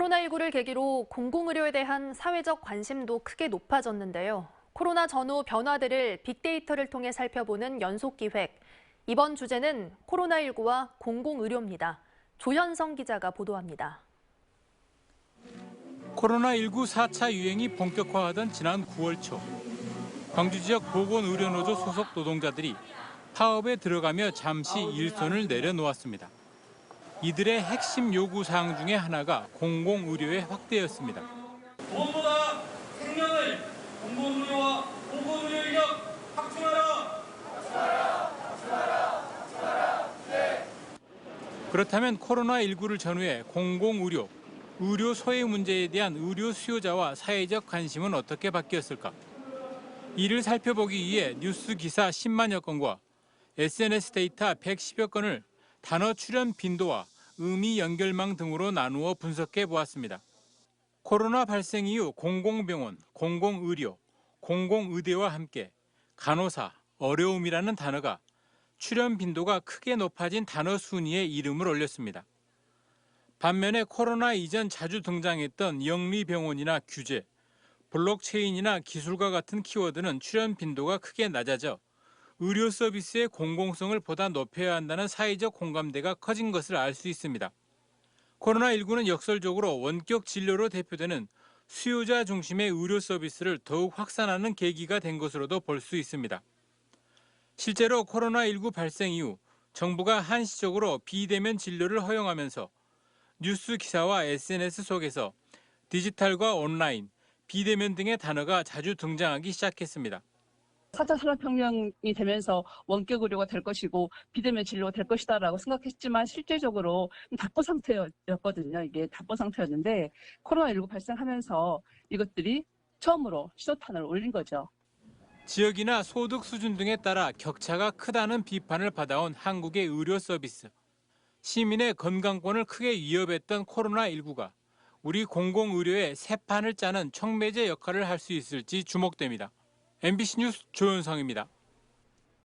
코로나19를 계기로 공공의료에 대한 사회적 관심도 크게 높아졌는데요. 코로나 전후 변화들을 빅데이터를 통해 살펴보는 연속기획. 이번 주제는 코로나19와 공공의료입니다. 조현성 기자가 보도합니다. 코로나19 4차 유행이 본격화하던 지난 9월 초, 광주 지역 보건의료노조 소속 노동자들이 파업에 들어가며 잠시 일손을 내려놓았습니다. 이들의 핵심 요구사항 중에 하나가 공공의료의 확대였습니다. 무엇보다 생명을 공공의료와 보건의료 인력 확충하라! 그렇다면 코로나19를 전후해 공공의료, 의료 소외 문제에 대한 의료 수요자와 사회적 관심은 어떻게 바뀌었을까? 이를 살펴보기 위해 뉴스 기사 10만여 건과 SNS 데이터 110여 건을 단어 출현 빈도와 의미 연결망 등으로 나누어 분석해 보았습니다. 코로나 발생 이후 공공병원, 공공의료, 공공의대와 함께 간호사, 어려움이라는 단어가 출현 빈도가 크게 높아진 단어 순위에 이름을 올렸습니다. 반면에 코로나 이전 자주 등장했던 영리병원이나 규제, 블록체인이나 기술과 같은 키워드는 출현 빈도가 크게 낮아져 의료 서비스의 공공성을 보다 높여야 한다는 사회적 공감대가 커진 것을 알 수 있습니다. 코로나19는 역설적으로 원격 진료로 대표되는 수요자 중심의 의료 서비스를 더욱 확산하는 계기가 된 것으로도 볼 수 있습니다. 실제로 코로나19 발생 이후 정부가 한시적으로 비대면 진료를 허용하면서 뉴스 기사와 SNS 속에서 디지털과 온라인, 비대면 등의 단어가 자주 등장하기 시작했습니다. 4차 산업혁명이 되면서 원격 의료가 될 것이고 비대면 진료가 될 것이다라고 생각했지만 실제적으로 답보 상태였거든요. 이게 답보 상태였는데 코로나19 발생하면서 이것들이 처음으로 시도탄을 올린 거죠. 지역이나 소득 수준 등에 따라 격차가 크다는 비판을 받아온 한국의 의료 서비스. 시민의 건강권을 크게 위협했던 코로나19가 우리 공공의료의 새 판을 짜는 촉매제 역할을 할 수 있을지 주목됩니다. MBC 뉴스 조현성입니다.